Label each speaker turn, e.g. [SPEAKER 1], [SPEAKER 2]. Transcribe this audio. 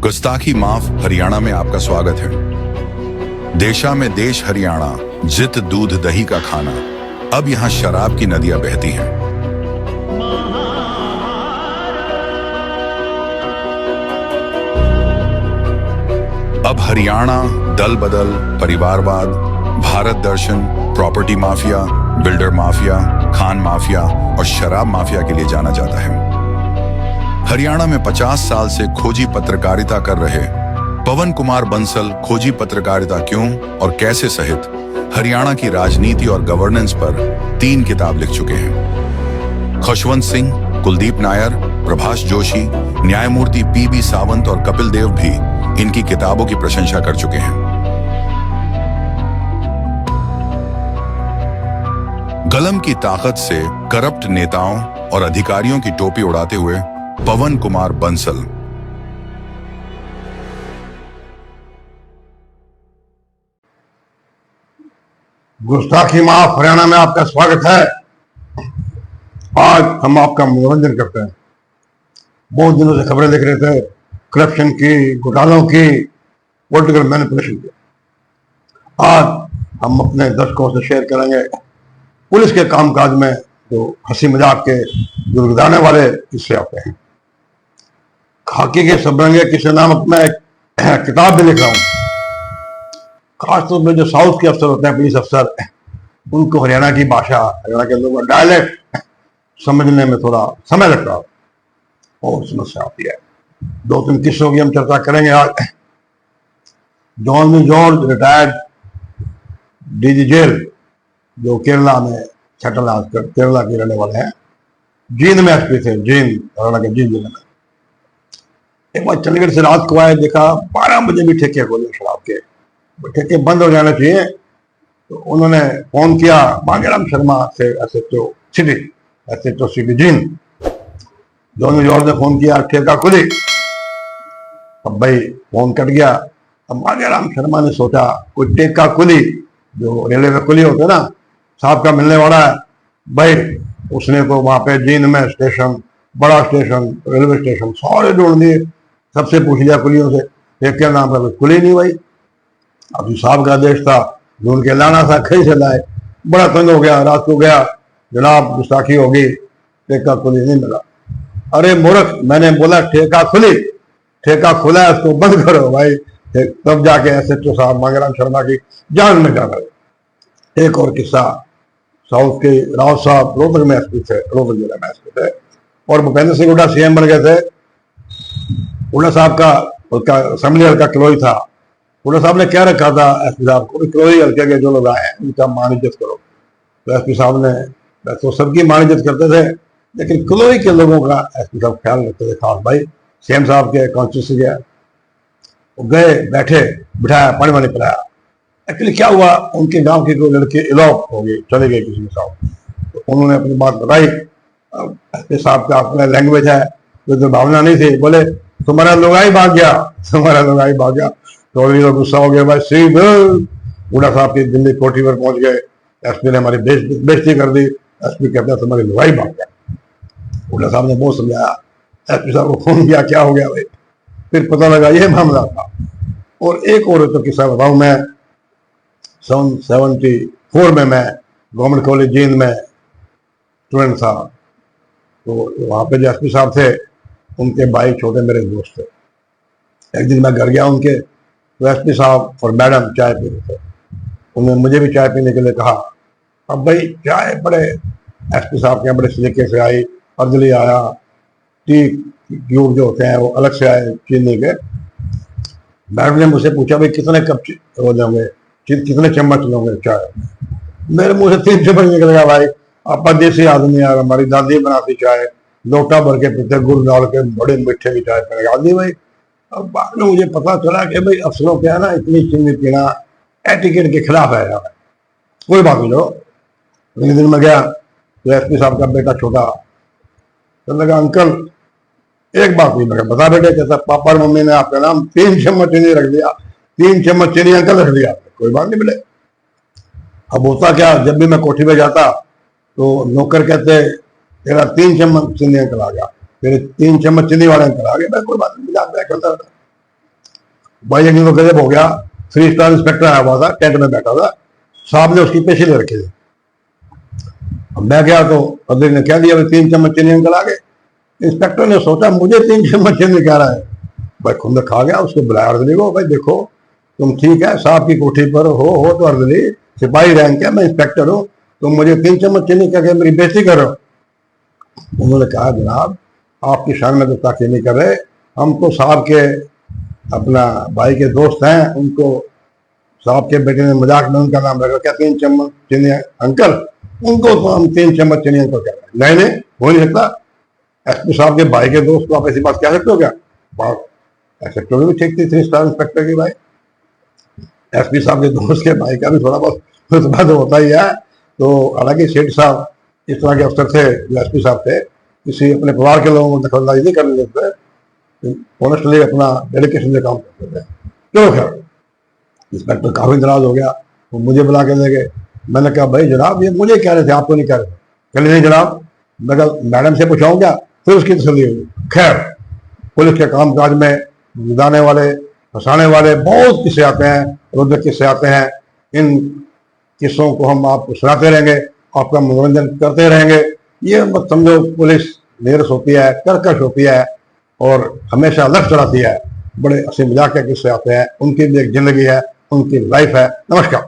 [SPEAKER 1] गुस्ताखी माफ हरियाणा में आपका स्वागत है। देशा में देश हरियाणा, जित दूध दही का खाना। अब यहाँ शराब की नदियां बहती हैं। अब हरियाणा दल बदल, परिवारवाद, भारत दर्शन, प्रॉपर्टी माफिया, बिल्डर माफिया, खान माफिया और शराब माफिया के लिए जाना जाता है। हरियाणा में 50 साल से खोजी पत्रकारिता कर रहे पवन कुमार बंसल खोजी पत्रकारिता क्यों और कैसे सहित हरियाणा की राजनीति और गवर्नेंस पर 3 किताब लिख चुके हैं। खुशवंत सिंह, कुलदीप नायर, प्रभाष जोशी, न्यायमूर्ति पीबी सावंत और कपिल देव भी इनकी किताबों की प्रशंसा कर चुके हैं। कलम की ताकत से करप्ट नेताओं और अधिकारियों की टोपी उड़ाते हुए पवन कुमार बंसल।
[SPEAKER 2] गुस्ताखी माफ हरियाणा में आपका स्वागत है। आज हम आपका मनोरंजन करते हैं। बहुत दिनों से खबरें देख रहे थे करप्शन की, घोटालों की, पॉलिटिकल मैनिपुलेशन की। आज हम अपने दर्शकों से शेयर करेंगे पुलिस के कामकाज में जो हंसी मजाक के गुदगुदाने वाले किस्से आते हैं। खाकी के सबरंगे किस्से नामक मैं एक किताब भी लिख रहा हूँ। खासतौर पर जो साउथ के अफसर होते हैं, पुलिस अफसर, उनको हरियाणा की भाषा, हरियाणा के लोगों का डायलेक्ट समझने में थोड़ा समय लगता है और समस्या आती है। 2-3 किस्सों की हम चर्चा करेंगे आज। John George retired DG jail जो केरला में सेटल आजकल केरला के रहने वाले हैं, जींद में एसपी थे, जींद, हरियाणा के जींद जिले में। एक बार चंडीगढ़ से रात को आए, देखा 12 बजे भी ठेके खोले शराब के, ठेके बंद हो जाने चाहिए। तो उन्होंने फोन किया भाग्यराम शर्मा से, SHO city Jind. John George ने फोन किया, ठेका खुली। अब भाई फोन कट गया। अब भाग्यराम शर्मा ने सोचा कोई ठेका खुली, जो रेलवे में खुली होते ना, साहब का मिलने वाला है भाई। उसने तो वहां पे जींद में स्टेशन, बड़ा स्टेशन, रेलवे स्टेशन सारे ढूंढ लिए, सबसे पूछ लिया कुलियों से, ठेके नाम पर खुली नहीं भाई। अभी साहब का आदेश था, ढूंढ के लाना था, कहीं से लाए। बड़ा तंग हो गया, रात को गया, जनाब गुस्ताखी होगी, ठेका खुली नहीं मिला। अरे मूर्ख, मैंने बोला ठेका खुली, ठेका खुला है, उसको बंद करो भाई। तब जाके एसएचओ साहब भाग्यराम शर्मा की जान में जा गए। एक और किस्सा, साउथ के राव साहब रोहतक में एसपी थे, रोहतक जिले में एसपी थे, और भूपेंद्र सिंह हुड्डा सीएम बन गए थे। हुड्डा साहब का उसका असेंबली हल्का क्लोई था। हुड्डा साहब ने क्या रखा था एसपी साहब को, क्लोई हल्के के जो लोग आए हैं उनका मान इज्जत करो। तो एसपी साहब ने तो सबकी मान इज्जत करते थे, लेकिन क्लोई के लोगों का एसपी साहब ख्याल रखते थे। खास भाई सीएम साहब के कॉन्स्टिट्यूंसी गया, गए, बैठे, बिठाया, पानी वानी पिलाया। एक्चुअली क्या हुआ, उनके गांव की कोई लड़की इलॉप हो गई, चले गए किसी के साथ। तो उन्होंने अपनी बात बताई। एसपी साहब का अपना लैंग्वेज है, तो भावना नहीं थी। बोले तुम्हारा लोगाई भाग गया, तुम्हारा लोगाई भाग गया। तो अभी लोग गुस्सा हो गया भाई। हुड्डा साहब की दिल्ली कोठी पर पहुंच गए, एसपी ने हमारी बेइज्जती कर दी। एसपी कहता है तुम्हारी लोगाई भाग गया। हुड्डा साहब ने बहुत समझाया, एसपी साहब को फोन किया, क्या हो गया भाई। फिर पता लगा ये मामला था। और एक और तो किस्सा बताऊं मैं, 74 में मैं गवर्नमेंट कॉलेज जींद में स्टूडेंट था। तो वहाँ पे जो एसपी साहब थे, उनके भाई छोटे मेरे दोस्त थे। एक दिन मैं घर गया उनके, तो एसपी साहब और मैडम चाय पी रहे थे। उन्होंने मुझे भी चाय पीने के लिए कहा। अब भाई चाय बड़े एसपी साहब के बड़े सलीके से आई, अर्जली आया, टी क्यूब जो होते हैं वो अलग से आए चीनी के। मैडम ने मुझसे पूछा भाई कितने कप हो जाओगे, कितने चम्मच लोगे चाय। मेरे मुंह से 3 चम्मच निकलेगा भाई। आपा देसी आदमी यार, हमारी दादी बनाती चाय, लोटा भर के पीते, गुड़ डाल के, बड़े मीठे की चाय पीने आदमी भाई। अब बाद में मुझे पता चला कि भाई अफसरों के ना इतनी चीनी पीना एटिकेट के खिलाफ है यार। कोई बात नहीं। जो अगले दिन में गया तो एसपी साहब का बेटा छोटा, तो लगा अंकल एक बात नहीं, मैं बता बेटे। कहता पापा और मम्मी ने आपका नाम 3 चम्मच चीनी रख दिया, 3 चम्मच चीनी अंकल रख दिया। कोई बात नहीं मिले। अब होता क्या, जब भी मैं कोठी में जाता तो नौकर कहते तेरा 3 चम्मच चीनी अंकल आ गया, फिर 3 चम्मच चीनी वाले अंकल आ गए। मैं कोई बात नहीं, करता था। भाई एक दिन तो गजब हो गया, 3 स्टार इंस्पेक्टर आया हुआ था, टेंट में बैठा था, साहब ने उसकी पेशी ले रखी थी। अब मैं गया तो अगले ने कह दिया 3 चम्मच चीनी अंकल आ गए। इंस्पेक्टर ने सोचा मुझे 3 चम्मच चीनी कह रहा है, भाई खुद खा गया, उसको बुलाया अर्दली को, भाई देखो तुम ठीक है, साहब की कोठी पर हो तो अर्दली सिपाही रैंक है, मैं इंस्पेक्टर हूँ, तुम मुझे 3 चम्मच चीनी कह के मेरी बेइज्जती कर रहे हो। उन्होंने कहा जनाब आपकी शान में गुस्ताखी नहीं कर रहे, हम तो साहब के अपना भाई के दोस्त हैं, उनको साहब के बेटे ने मजाक में उनका नाम रखा, क्या 3 चम्मच चीनी अंकल, उनको तो हम 3 चम्मच चीनी अंकल कह रहे हैं। नहीं हो नहीं सकता, एसपी साहब के भाई के दोस्त को आप ऐसी बात कह सकते हो क्या? ऐसे तो भी ठीक थी 3 स्टार इंस्पेक्टर की भाई, एसपी साहब के दोस्त के भाई का भी थोड़ा बहुत रुतबा तो होता ही है। तो हालांकि सेठ साहब इस तरह के अफसर थे जो एसपी साहब थे, किसी अपने परिवार के लोगों को दखलंदाजी नहीं करने देते, ऑनेस्टली अपना डेडिकेशन से काम करते थे। चलो खैर, इंस्पेक्टर काफी नाराज हो गया, वो मुझे बुला के ले गए। मैंने कहा भाई जनाब ये मुझे कह रहे थे, आपको नहीं कह रहे थे। कहले नहीं जनाब, मैं कहा मैडम से पूछाऊं क्या, फिर उसकी तसल्ली होगी। खैर पुलिस के कामकाज में जिताने वाले फंसाने वाले बहुत किस्से आते हैं, रुद्र किस्से आते हैं। इन किस्सों को हम आपको सुनाते रहेंगे, आपका मनोरंजन करते रहेंगे। ये मत समझो पुलिस नीरस होती है, कर्कश होती है और हमेशा लफ चढ़ाती है। बड़े हंसी मजाक के किस्से आते हैं, उनकी भी एक जिंदगी है, उनकी लाइफ है। नमस्कार।